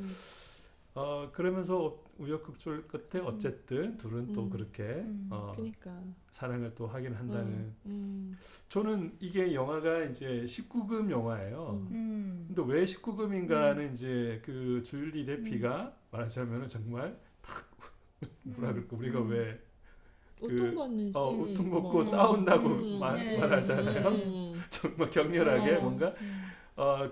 그러면서 우여곡절 끝에 어쨌든 둘은 또 그렇게 그러니까 사랑을 또 하긴 한다는. 저는 이게 영화가 이제 19금 영화예요. 근데 왜 19금인가는 이제 그 줄리 데피가 말하자면은 정말 딱 뭐라 그럴까 우리가 왜 우통 걷는 씬, 우통 걷고 뭐. 싸운다고 네. 말하잖아요. 정말 격렬하게 뭔가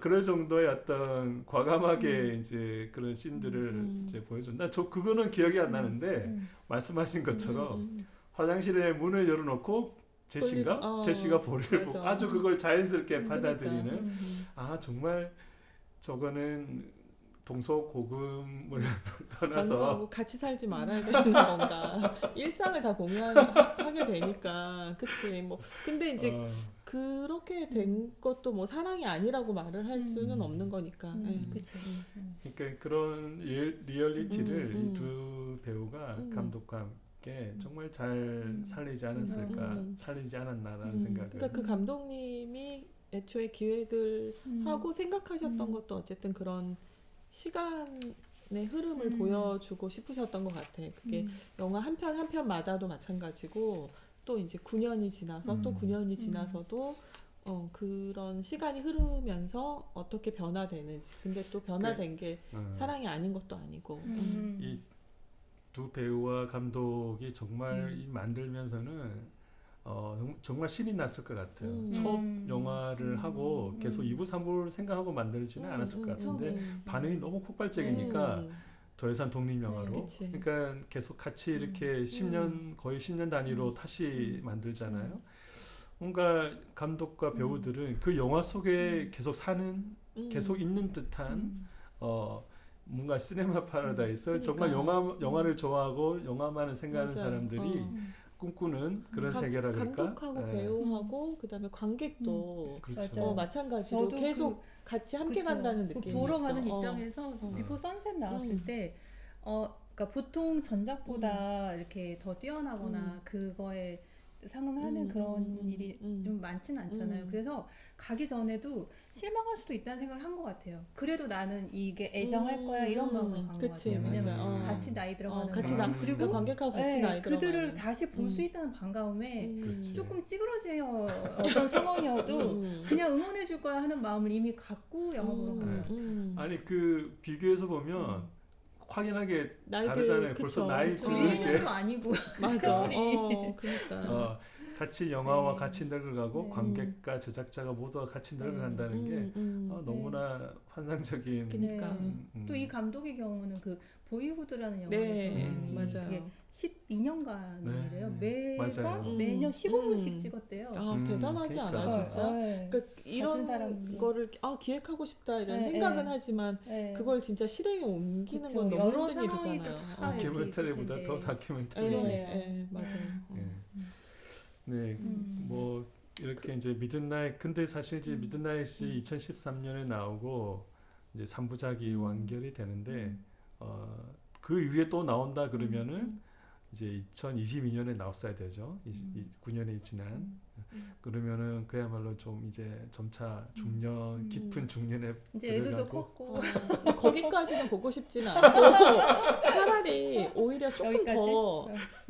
그럴 정도의 어떤 과감하게 이제 그런 씬들을 이제 보여준다. 저 그거는 기억이 안 나는데 말씀하신 것처럼 화장실에 문을 열어놓고 제시가 볼일 보고 아주 그걸 자연스럽게 받아들이는. 아 정말 저거는 동서고금을 떠나서 같이 살지 말아야 되는 건가. 일상을 다 공유하게 되니까. 그치. 뭐 근데 이제 그렇게 된 것도 뭐 사랑이 아니라고 말을 할 수는 없는 거니까. 그쵸. 그러니까 그런 리얼리티를 이 두 배우가 감독과 함께 정말 잘 살리지 않았을까, 살리지 않았나라는 생각을. 그러니까 그 감독님이 애초에 기획을 하고 생각하셨던 것도 어쨌든 그런 시간의 흐름을 보여주고 싶으셨던 것 같아. 그게 영화 한 편 한 편마다도 마찬가지고 또 이제 9년이 지나서 또 9년이 지나서도 그런 시간이 흐르면서 어떻게 변화되는지. 근데 또 변화된 게 사랑이 아닌 것도 아니고. 이 두 배우와 감독이 정말 이 만들면서는 정말 신이 났을 것 같아요. 첫 영화를 하고 계속 2부, 3부를 생각하고 만들지는 않았을 것 같은데 반응이 너무 폭발적이니까 더 이상 독립영화로 그러니까 계속 같이 이렇게 10년 거의 10년 단위로 다시 만들잖아요. 뭔가 감독과 배우들은 그 영화 속에 계속 사는 계속 있는 듯한 뭔가 시네마 파라다이스 정말 영화를 좋아하고 영화만을 생각하는 사람들이 꿈꾸는 그런 세계라 그럴까? 감독하고 배우하고 그다음에 관객도 그렇죠. 마찬가지로 계속 같이 함께 간다는 느낌이 보러 가는 입장에서 비포 선셋 나왔을 때 그러니까 보통 전작보다 이렇게 더 뛰어나거나 그거에 상응하는 그런 일이 좀 많지는 않잖아요. 그래서 가기 전에도 실망할 수도 있다는 생각을 한 것 같아요. 그래도 나는 이게 애정할 거야 이런 마음으로 간 것 같아요. 왜냐면 같이 나이 들어가는 마음 그리고 관객하고 같이 나이 들어가는 그들을 다시 볼 수 있다는 반가움에 그렇지. 조금 찌그러진 어떤 상황이어도 그냥 응원해 줄 거야 하는 마음을 이미 갖고 영화 보러 간 것 같아요. 아니 그 비교해서 보면 확연하게 나이들, 다르잖아요. 벌써 나이도 이렇게 1년도 아니고 맞아. 그러니까 같이 영화와 같이 늙어가고 관객과 제작자가 모두가 같이 늙어간다는 게 너무나 환상적인. 그러니까 또 이 감독의 경우는 그 보이후드라는 영화에서 맞아요. 12년간이래요. 맞아요. 매년 15분씩 찍었대요. 대단하지 않아요, 진짜? 그러니까 이런 거를 기획하고 싶다 이런 생각은 하지만 그걸 진짜 실행에 옮기는 건 너무 힘든 일이잖아요. 다큐멘터리보다 더 다큐멘터리지. 맞아요. 네, 뭐 이렇게 이제 미드나잇 근데 사실 이제 미드나잇이 2013년에 나오고 이제 3부작이 완결이 되는데 그 이후에 또 나온다 그러면은 이제 2022년에 나왔어야 되죠. 9년이 지난. 그러면은 그야말로 좀 이제 점차 중년 깊은 중년에 이제 애들도 컸고 거기까지는 보고 싶지는 않고 차라리 오히려 조금 여기까지? 더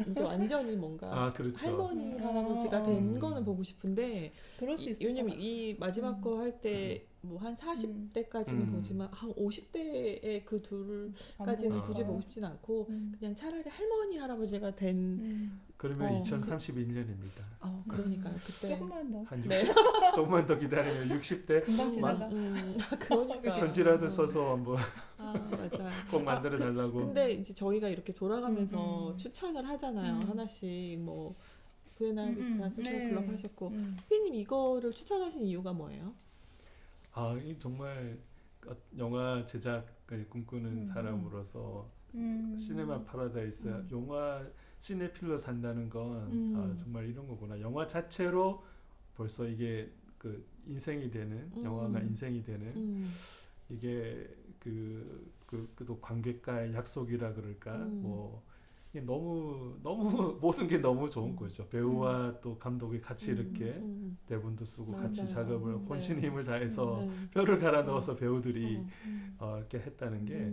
이제 완전히 뭔가 그렇죠. 할머니 할아버지가 된 거는 보고 싶은데 그럴 수 있을 왜냐면 이 마지막 거 할 때 뭐 한 40대까지는 보지만 한 50대의 그 둘까지는 굳이 보고 싶진 않고 그냥 차라리 할머니 할아버지가 된 그러면 2031년입니다. 그러니까요. 그때 조금만 더 한 60, 조금만 더 기다리면 60대 금방 지나가. 그러니까 편지라도 써서 한번 맞아. 꼭 만들어 달라고. 근데 이제 저희가 이렇게 돌아가면서 추천을 하잖아요. 하나씩 뭐 부에나 비스타 소셜 클럽 하셨고 피님 이거를 추천하신 이유가 뭐예요? 이 정말 영화 제작을 꿈꾸는 사람으로서 시네마 파라다이스 영화 시네필로 산다는 건 정말 이런 거구나. 영화 자체로 벌써 이게 그 인생이 되는 영화가 인생이 되는 이게 또 관객과의 약속이라 그럴까 뭐 이게 너무 모든 게 너무 좋은 거죠. 배우와 또 감독이 같이 이렇게 대본도 쓰고 같이 맞아요. 작업을 네. 혼신 힘을 다해서 네. 뼈를 갈아 넣어서 배우들이 어. 이렇게 했다는 게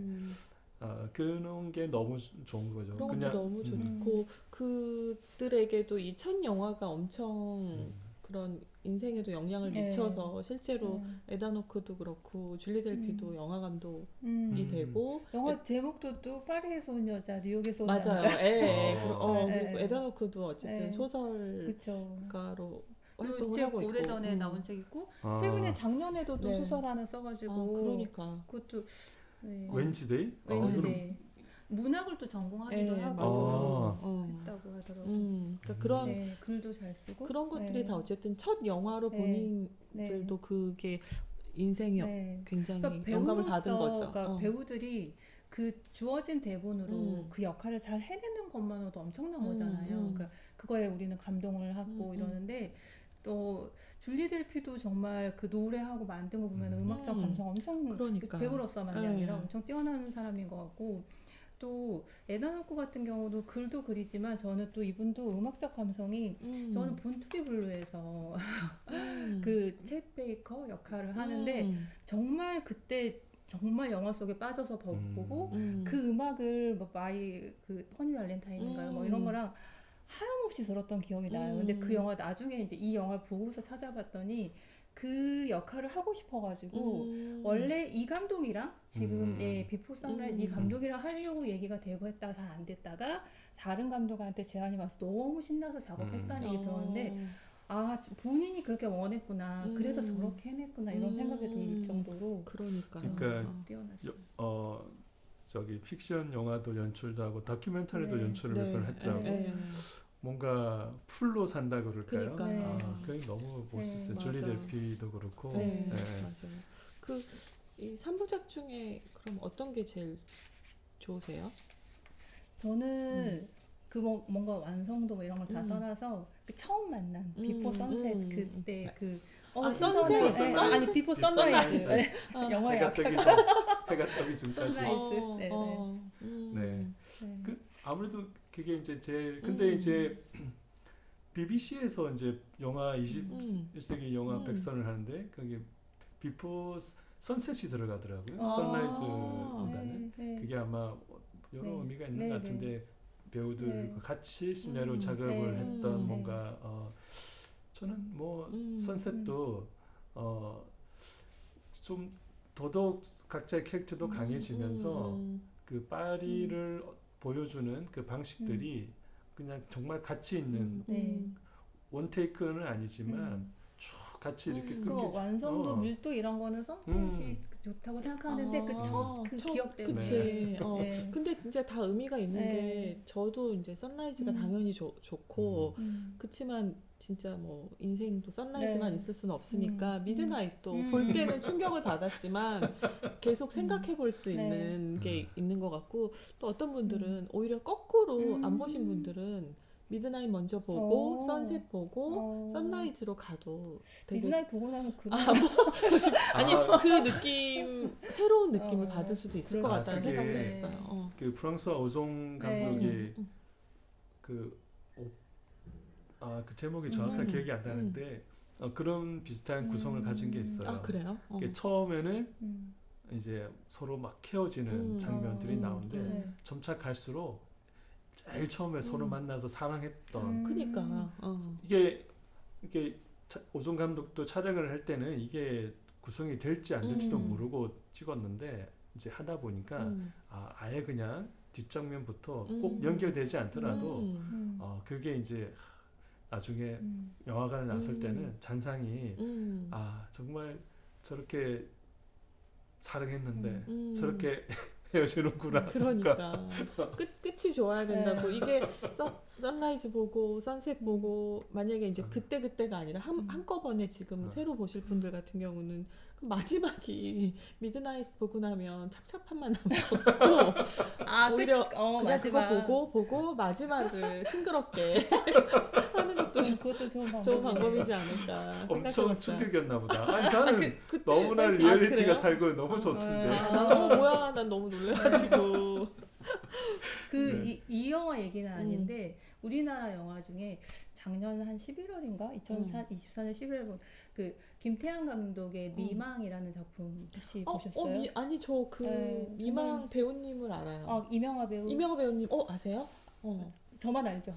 그런 게 너무 좋은 거죠. 그런 것도 너무 음. 좋고 그들에게도 이 첫 영화가 엄청 그런 인생에도 영향을 네. 미쳐서 실제로 네. 에다노크도 그렇고 줄리 델피도 영화 감독이 음. 되고 영화 제목도 또 파리에서 온 여자, 뉴욕에서 온 맞아요. 남자. 예. 네, 그리고 네. 에다노크도 어쨌든 네. 소설가로 그렇죠. 활동을 책 하고 있고 오래전에 나온 책 있고 아, 최근에 작년에도 또 네. 소설 하나 써가지고 그러니까 그것도 네. 웬즈데이? 왠지 그럼- 네. 문학을 또 전공하기도 네, 하고 맞아요. 했다고 하더라고요. 그러니까 그런 네, 글도 잘 쓰고 그런 것들이 네. 다 어쨌든 첫 영화로 네. 본인들도 그게 인생이 네. 굉장히 그러니까 영감을 받은 배우로서 거죠. 그러니까 배우들이 그 주어진 대본으로 그 역할을 잘 해내는 것만으로도 엄청난 거잖아요. 그러니까 그거에 우리는 감동을 하고 이러는데 또 줄리 델피도 정말 그 노래하고 만든 거 보면 음악적 감성 엄청 그러니까. 배우로서만이 네. 아니라 엄청 뛰어난 사람인 것 같고 또 에다노크 같은 경우도 글도 그리지만 저는 또 이분도 음악적 감성이 저는 본투비 블루에서 그 챗 베이커 역할을 하는데 정말 그때 정말 영화 속에 빠져서 보고 그 음악을 뭐 마이 그 허니 발렌타인인가요? 뭐 이런 거랑 하염없이 들었던 기억이 나요. 근데 그 영화 나중에 이제 이 영화를 보고서 찾아봤더니 그 역할을 하고 싶어가지고 원래 이 감독이랑 지금 비포 선라이즈 이 감독이랑 하려고 얘기가 되고 했다가 잘 안 됐다가 다른 감독한테 제안이 와서 너무 신나서 작업했다는 얘기 들었는데 아 본인이 그렇게 원했구나 그래서 저렇게 해냈구나 이런 생각이 들 정도로 그러니까 뛰어났어요. 저기 픽션 영화도 연출도 하고 다큐멘터리도 네. 연출을 몇 번 했더라고. 네. 뭔가 풀로 산다 그럴까요? 그러니까. 네. 그게 너무 멋있어요. 네, 줄리 맞아요. 델피도 그렇고. 네, 네. 맞아요. 그 이 3부작 중에 그럼 어떤 게 제일 좋으세요? 저는 그 뭔가 완성도 뭐 이런 걸 다 떠나서 그 처음 만난 비포 선셋 그때 그 선셋, 네. 아니 비포 선라이즈 네. 영화에 해가 뜨기 전, 해가 뜨기 전까지. 선라이즈. 네, 네. 네. 그 아무래도 그게 이제 제일 근데 이제 BBC에서 이제 영화 21세기 영화 백선을 하는데 거기 비포 선셋이 들어가더라고요. 선라이즈보다는 네. 그게 아마 여러 네. 의미가 있는 네, 것 같은데 배우들과 네. 같이 시나리오 작업을 네. 했던 네. 뭔가 저는 뭐 선셋도 좀 더더욱 각자의 캐릭터도 강해지면서 그 파리를 보여주는 그 방식들이 그냥 정말 가치 있는 원테이크는 아니지만 쭉 같이 이렇게 그 끊기지. 완성도 밀도 이런 거는 선셋이 좋다고 생각하는데 그 처음 그 기억 때문에 그치. 네. 근데 진짜 다 의미가 있는 네. 게 저도 이제 선라이즈가 당연히 좋고 그치만 진짜 뭐 인생도 선라이즈만 네. 있을 수는 없으니까 미드나잇도 볼 때는 충격을 받았지만 계속 생각해 볼 수 있는 게 있는 것 같고 또 어떤 분들은 오히려 거꾸로 안 보신 분들은 미드나잇 먼저 보고 선셋 보고 선라이즈로 가도 되게 미드나잇 보고 나면 그 아니 그 느낌 새로운 느낌을 받을 수도 있을 것 같다는 그게 생각도 했어요. 그 프랑스와 오종 감독이 그 제목이 정확하게 기억이 안 나는데 그런 비슷한 구성을 가진 게 있어요. 아 그래요? 그게 처음에는 이제 서로 막 헤어지는 장면들이 나오는데 점차 갈수록 제일 처음에 서로 만나서 사랑했던 그니까 이게 오종 감독도 촬영을 할 때는 이게 구성이 될지 안 될지도 모르고 찍었는데 이제 하다 보니까 아예 그냥 뒷장면부터 꼭 연결되지 않더라도 그게 이제 나중에 영화관에 나왔을 때는 잔상이 정말 저렇게 사랑했는데 저렇게 헤어지는구나. 그러니까 끝이 좋아야 된다고 이게 선라이즈 보고 선셋 보고 만약에 이제 그때가 아니라 한꺼번에 지금 새로 보실 분들 같은 경우는 그 마지막이 미드나잇 보고 나면 찹찹함만 남고 오히려 그냥 마지막. 그거 보고 마지막을 싱그럽게 하는 것도 그것도 좋은 방법이지 않을까 엄청 생각해봤어요. 충격이었나 보다. 아니 나는 그때 너무나 당시- 리얼리티가 그래요? 살고 너무 좋던데. 뭐야 난 너무 놀래가지고 이 영화 얘기는 아닌데 우리나라 영화 중에 작년 한 11월인가 2024년 11월에 본 그 김태한 감독의 미망이라는 작품 혹시 보셨어요? 아니 저 그 네, 미망 배우님을 알아요. 이명화 배우. 이명호 배우님 아세요? 저만 알죠.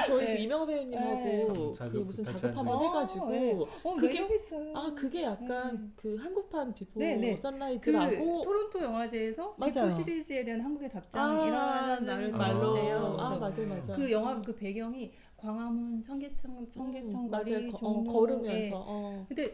저희 네. 그 이명호 배우님하고 네. 그 무슨 같이 작업 한번 앉아요. 해가지고 네. 그게- 매력 있어요. 그게 약간 그 한국판 비포 네. 그 선라이즈라고 토론토 영화제에서 맞아요. 비포 시리즈에 대한 한국의 답장이라는 말을 말로. 들었대요. 맞아요. 그 영화 그 배경이 광화문 청계천 거리 맞아요. 종로 걸으면서 근데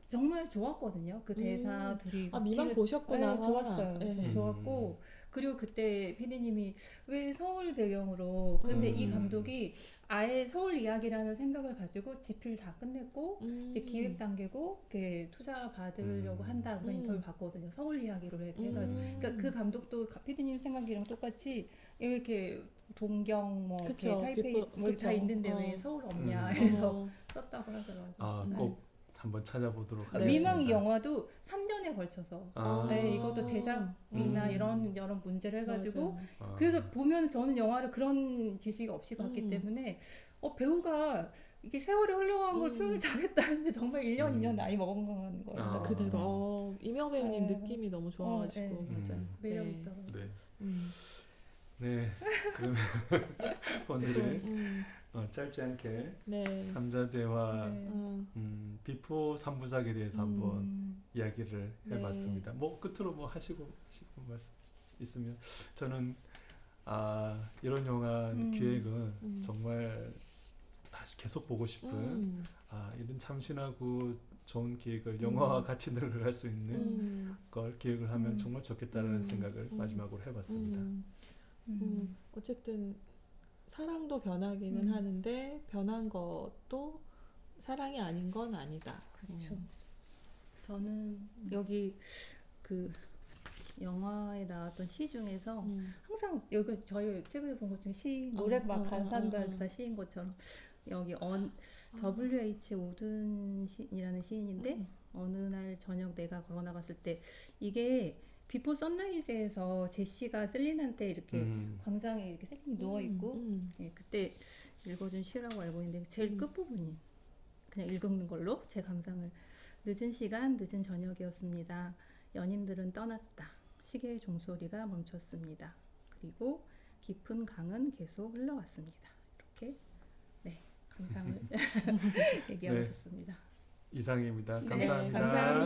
정말 좋았거든요. 그 대사 둘이 미망 보셨구나. 네, 좋았어요. 네. 좋았고 그리고 그때 PD님이 왜 서울 배경으로 근데 이 감독이 아예 서울 이야기라는 생각을 가지고 집필 다 끝냈고 이제 기획 단계고 투자 받으려고 한다 그런 인터뷰 봤거든요. 서울 이야기로 해가지고 그러니까 그 감독도 PD님 생각이랑 똑같이 이렇게 동경 뭐 이렇게 그쵸, 타이페이 비포, 뭐 다 그쵸. 있는데 왜 서울 없냐 음. 해서 썼다고 하더라고요. 꼭 한번 찾아보도록 네. 하겠습니다. 미망 이 영화도 3년에 걸쳐서 네, 이것도 제작이나 이런 여러 문제를 해가지고 맞아요. 그래서 보면 저는 영화를 그런 지식이 없이 봤기 때문에 배우가 이게 세월이 흘러간 걸 표현을 잘했다는데 정말 1년, 2년 나이 먹은 거예요. 그대로 이명호 배우님 네. 느낌이 너무 좋아가지고 맞아요. 매력 네. 있더라고요. 네. 음. 네. 그럼 오늘의 음. 짧지 않게 네. 삼자대화 네. 비포 3부작에 대해서 한번 이야기를 해봤습니다. 네. 뭐 끝으로 뭐 하시고 싶은 말씀 있으면 저는 이런 영화 기획은 정말 다시 계속 보고 싶은 이런 참신하고 좋은 기획을 영화와 같이 늙어갈 수 있는 걸 기획을 하면 정말 좋겠다라는 생각을 마지막으로 해봤습니다. 어쨌든 사랑도 변하기는 하는데 변한 것도 사랑이 아닌 건 아니다. 그렇죠. 저는 여기 그 영화에 나왔던 시 중에서 항상 여기 저희 최근에 본 것 중에 시 노래 막 간산발사 시인 것처럼 여기 W.H. 오든이라는 시인인데 어느 날 저녁 내가 걸어 나갔을 때 이게 비포 선라이즈에서 제시가 셀린한테 이렇게 광장에 이렇게 셀린이 누워 있고 그때 읽어준 시라고 알고 있는데 제일 끝 부분이 그냥 읽는 걸로 제 감상을 늦은 시간 늦은 저녁이었습니다. 연인들은 떠났다. 시계의 종소리가 멈췄습니다. 그리고 깊은 강은 계속 흘러왔습니다. 이렇게 감상을 얘기하고 있었습니다. 이상입니다. 네, 감사합니다. 감사합니다.